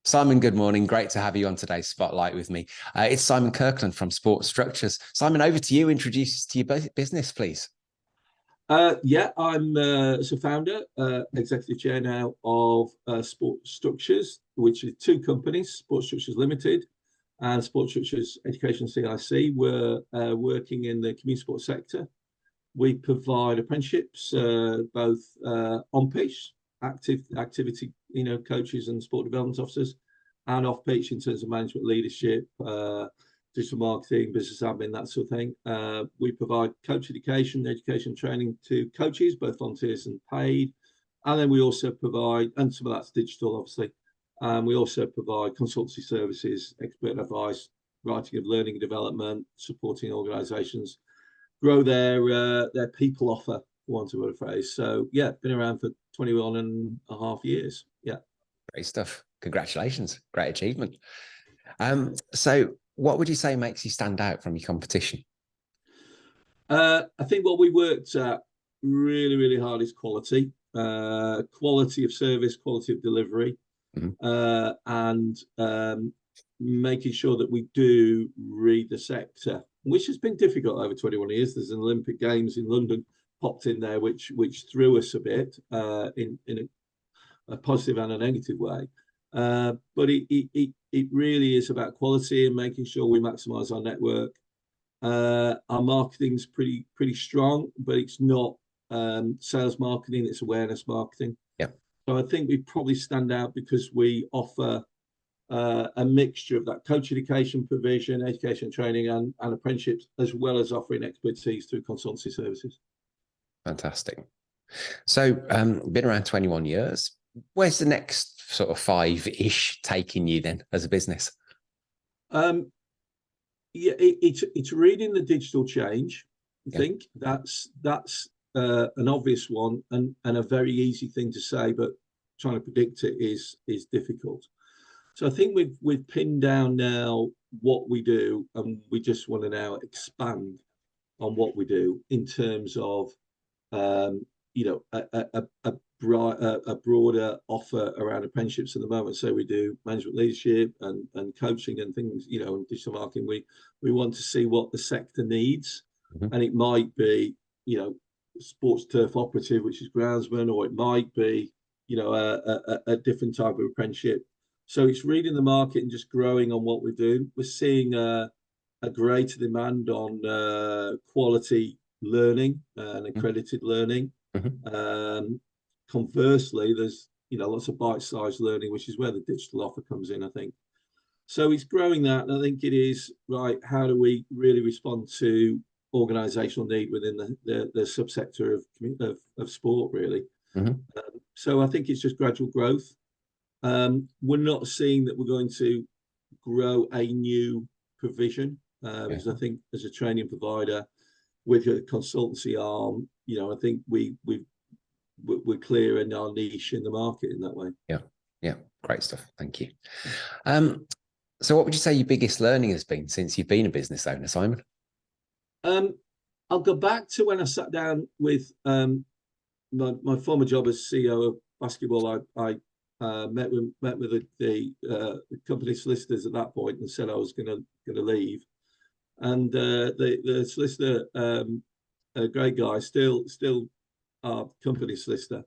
Simon, good morning. Great to have you on today's Spotlight with me. It's Simon Kirkland from Sports Structures. Simon, over to you. Introduce us to your business, please. Yeah, I'm as a founder, executive chair now of Sports Structures, which is two companies, Sports Structures Limited and Sports Structures Education CIC. We're working in the community sports sector. We provide apprenticeships, both on pitch, activity, coaches and sport development officers, and off pitch in terms of management leadership, digital marketing, business admin, that sort of thing. We provide coach education training to coaches, both volunteers and paid. And then we also provide, and some of that's digital, obviously. We also provide consultancy services, expert advice, writing of learning and development, supporting organisations grow their people offer, for want of a phrase. So yeah, been around for 21 and a half years. Yeah. Great stuff. Congratulations. Great achievement. So what would you say makes you stand out from your competition? I think what we worked at really, really hard is quality. Quality of service, quality of delivery, and making sure that we do read the sector, which has been difficult over 21 years. There's an Olympic Games in London popped in there, which threw us a bit in a positive and a negative way. But it really is about quality and making sure we maximise our network. Our marketing's pretty strong, but it's not sales marketing, it's awareness marketing. Yeah. So I think we probably stand out because we offer a mixture of that coach education provision, education training, and apprenticeships, as well as offering expertise through consultancy services. Fantastic. So been around 21 years. Where's the next sort of 5-ish taking you then as a business? Yeah, it's reading the digital change. I think that's an obvious one and a very easy thing to say, but trying to predict it is difficult. So I think we've pinned down now what we do, and we just want to now expand on what we do in terms of a broader offer around apprenticeships at the moment. So we do management leadership and coaching and things, and digital marketing. We want to see what the sector needs, and it might be, sports turf operative, which is groundsman, or it might be, a different type of apprenticeship. So it's reading the market and just growing on what we do. We're seeing a greater demand on quality learning and accredited learning. Conversely, there's lots of bite-sized learning, which is where the digital offer comes in, I think. So it's growing that, and I think it is right. How do we really respond to organisational need within the subsector of sport, really? So I think it's just gradual growth. We're not seeing that we're going to grow a new provision, because I think as a training provider with a consultancy arm, I think we're clear in our niche in the market in that way. Yeah, great stuff. Thank you. So what would you say your biggest learning has been since you've been a business owner, Simon? I'll go back to when I sat down with my former job as CEO of basketball. I met with the company solicitors at that point and said I was going to leave. And the solicitor, a great guy, still our company solicitor,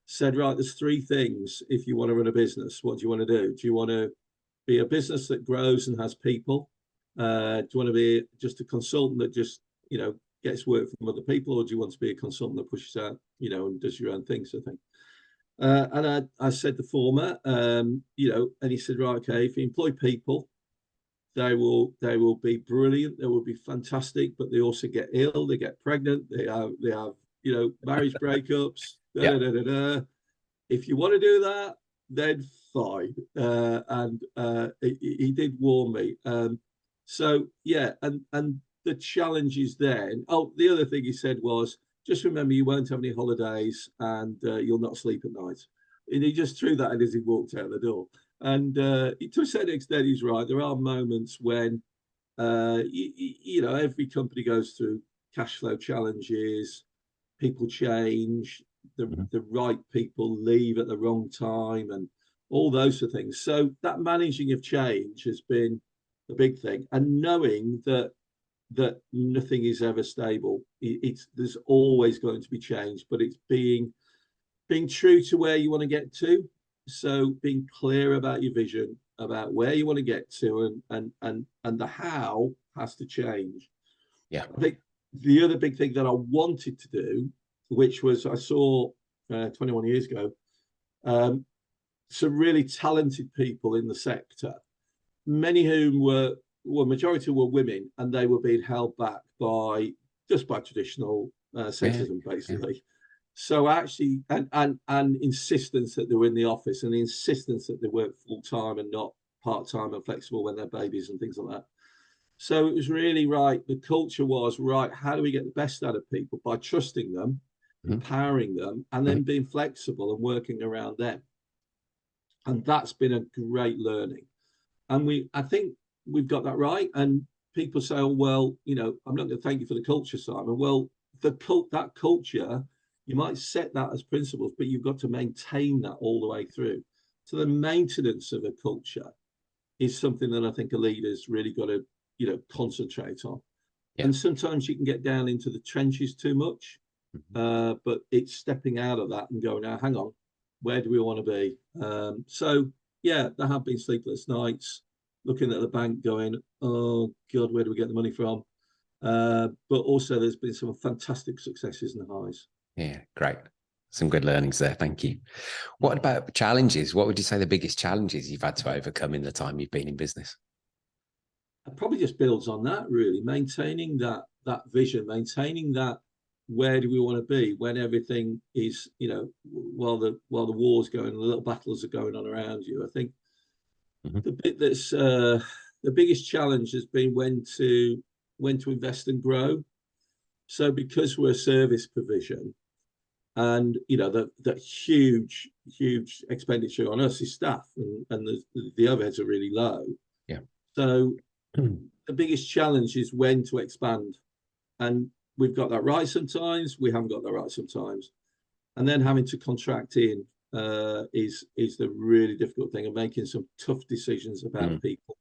said, right, there's 3 things if you want to run a business. What do you want to do? Do you want to be a business that grows and has people? Do you want to be just a consultant that just, gets work from other people? Or do you want to be a consultant that pushes out, and does your own thing, sort of thing? And I said the former, and he said, right, okay, if you employ people, they will be brilliant, they will be fantastic, but they also get ill, they get pregnant, they have marriage breakups. If you want to do that, then fine. And he did warn me. So yeah, and the challenge is then. Oh, the other thing he said was, just remember you won't have any holidays and you'll not sleep at night. And he just threw that in as he walked out the door. And to a certain extent, he's right. There are moments when, every company goes through cash flow challenges, people change, the right people leave at the wrong time, and all those sort of things. So that managing of change has been the big thing, and knowing that nothing is ever stable. There's always going to be change, but it's being true to where you want to get to. So being clear about your vision, about where you want to get to, and the how has to change. Yeah. I think the other big thing that I wanted to do, which was I saw 21 years ago, some really talented people in the sector, many whom were majority were women, and they were being held back by traditional sexism, basically. Yeah. So actually, and insistence that they were in the office, and the insistence that they work full time and not part time and flexible when they're babies and things like that. So it was really right. The culture was right. How do we get the best out of people? By trusting them, empowering them, and then being flexible and working around them. And that's been a great learning. And I think we've got that right. And people say, oh, well, I'm not going to thank you for the culture, Simon. Well, that culture, you might set that as principles, but you've got to maintain that all the way through. So the maintenance of a culture is something that I think a leader's really got to, concentrate on. Yeah. And sometimes you can get down into the trenches too much, but it's stepping out of that and going, now, hang on, where do we want to be? So, yeah, there have been sleepless nights, looking at the bank going, oh, God, where do we get the money from? But also there's been some fantastic successes and highs. Yeah, great. Some good learnings there. Thank you. What about challenges? What would you say the biggest challenges you've had to overcome in the time you've been in business? It probably just builds on that, really, maintaining that vision, maintaining that where do we want to be when everything is, while the war's going, the little battles are going on around you. I think the bit that's the biggest challenge has been when to invest and grow. So because we're a service provision, and that huge expenditure on us is staff, and the overheads are really low. Yeah. So the biggest challenge is when to expand, and we've got that right sometimes, we haven't got that right sometimes, and then having to contract in is the really difficult thing, and making some tough decisions about people.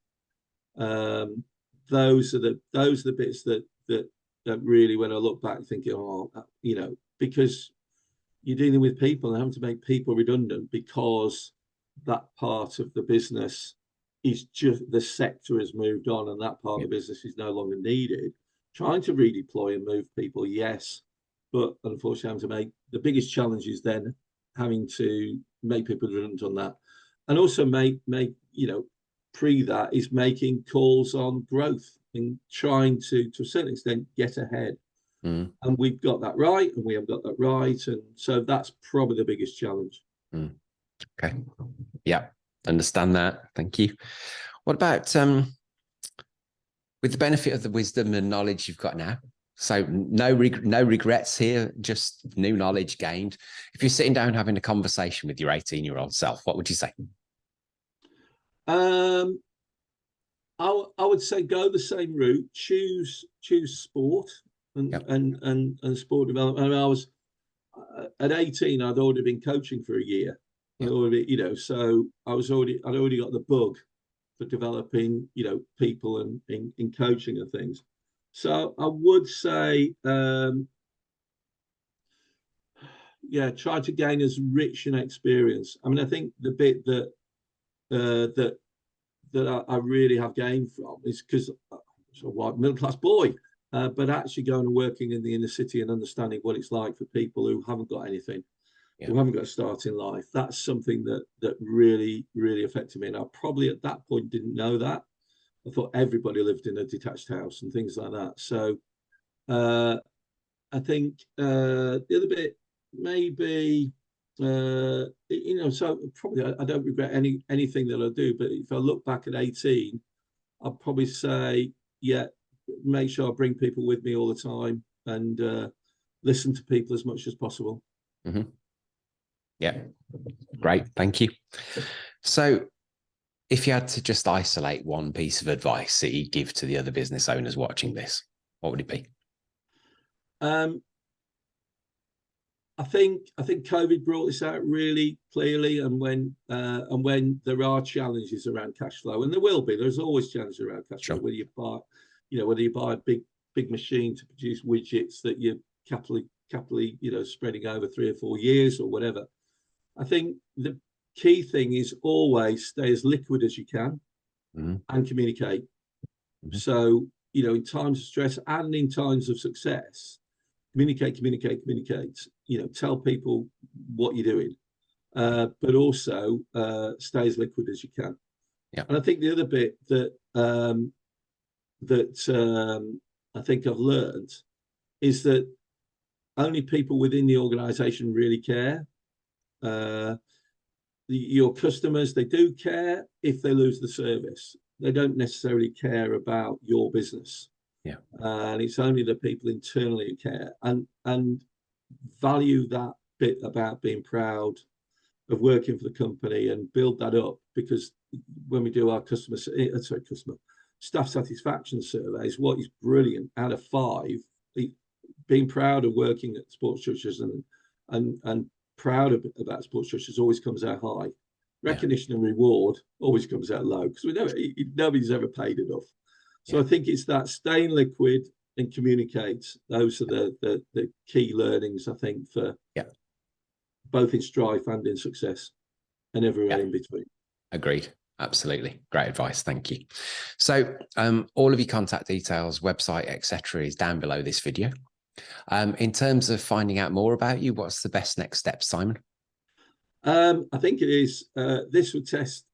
Those are the bits that really, when I look back, thinking, because you're dealing with people and having to make people redundant because that part of the business is just, the sector has moved on and that part of the business is no longer needed. Trying to redeploy and move people, yes, but unfortunately having to make the biggest challenge is then having to make people redundant on that, and also make pre that is making calls on growth and trying to a certain extent get ahead. And we've got that right, and we haven't got that right, and so that's probably the biggest challenge. Okay, yeah, understand that. Thank you. What about with the benefit of the wisdom and knowledge you've got now? So no regrets here, just new knowledge gained. If you're sitting down having a conversation with your 18-year-old self, what would you say? I would say go the same route. Choose sport and sport development. I mean, I was at 18. I'd already been coaching for a year. So I'd already got the bug for developing, people and in coaching and things. So I would say, try to gain as rich an experience. I mean, I think the bit that I really have gained from is because I'm a white middle-class boy, but actually going and working in the inner city and understanding what it's like for people who haven't got anything, who haven't got a start in life. That's something that really, really affected me. And I probably at that point didn't know that. I thought everybody lived in a detached house and things like that. So I think the other bit maybe, so probably I don't regret anything that I do, but if I look back at 18, I'd probably say, make sure I bring people with me all the time and listen to people as much as possible. Yeah, great. Thank you. So if you had to just isolate one piece of advice that you'd give to the other business owners watching this, what would it be? I think COVID brought this out really clearly, and when there are challenges around cash flow, and there will be, there's always challenges around cash flow. Sure. Whether you buy a big machine to produce widgets that you're capitally spreading over 3 or 4 years or whatever. I think the key thing is always stay as liquid as you can and communicate. So in times of stress and in times of success, communicate. Tell people what you're doing, but also stay as liquid as you can. Yeah. And I think the other bit that I think I've learned is that only people within the organization really care. Your customers, they do care if they lose the service. They don't necessarily care about your business. Yeah. And it's only the people internally who care, and value that bit about being proud of working for the company and build that up, because when we do our staff satisfaction surveys, what is brilliant out of 5, being proud of working at Sports Structures and proud about Sports Structures always comes out high. Recognition and reward always comes out low, because nobody's ever paid enough. So I think it's that staying liquid and communicate. Those are the key learnings, I think, for both in strife and in success, and everywhere in between. Agreed. Absolutely. Great advice. Thank you. So all of your contact details, website, etc., is down below this video. In terms of finding out more about you, what's the best next step, Simon? I think it is. This would test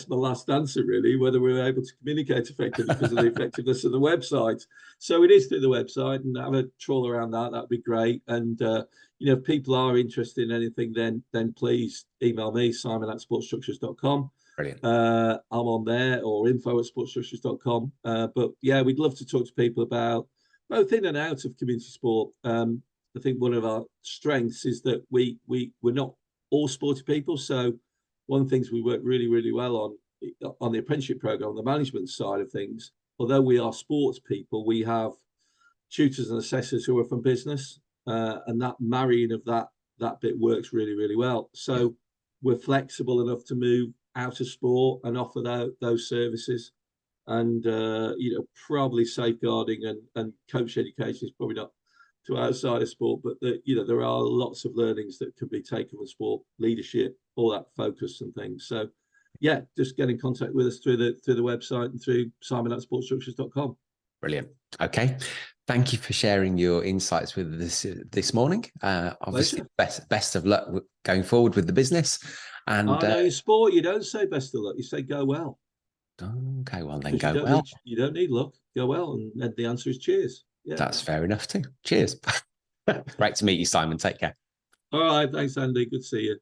my last answer, really, whether we were able to communicate effectively because of the effectiveness of the website. So it is through the website, and have a trawl around that. That'd be great. And if people are interested in anything, then please email me, simon@sportstructures.com. Brilliant. I'm on there, or info@sportstructures.com. But yeah, we'd love to talk to people about both in and out of community sport. I think one of our strengths is that we're not all sporty people. So one of the things we work really, really well on the apprenticeship program, on the management side of things, although we are sports people, we have tutors and assessors who are from business, and that marrying of that bit works really, really well. So we're flexible enough to move out of sport and offer those services. And probably safeguarding and coach education is probably not to outside of sport, but there are lots of learnings that can be taken with sport, leadership, all that focus and things. So yeah, just get in contact with us through the website and through simon@sportstructures.com. Brilliant. Okay. Thank you for sharing your insights with us this morning. Obviously, best of luck going forward with the business. And I know in sport, you don't say best of luck, you say go well. Okay, well then go well. You don't need luck. Go well, and the answer is cheers. Yeah. That's fair enough too. Cheers. Great to meet you, Simon. Take care. All right. Thanks, Andy. Good to see you.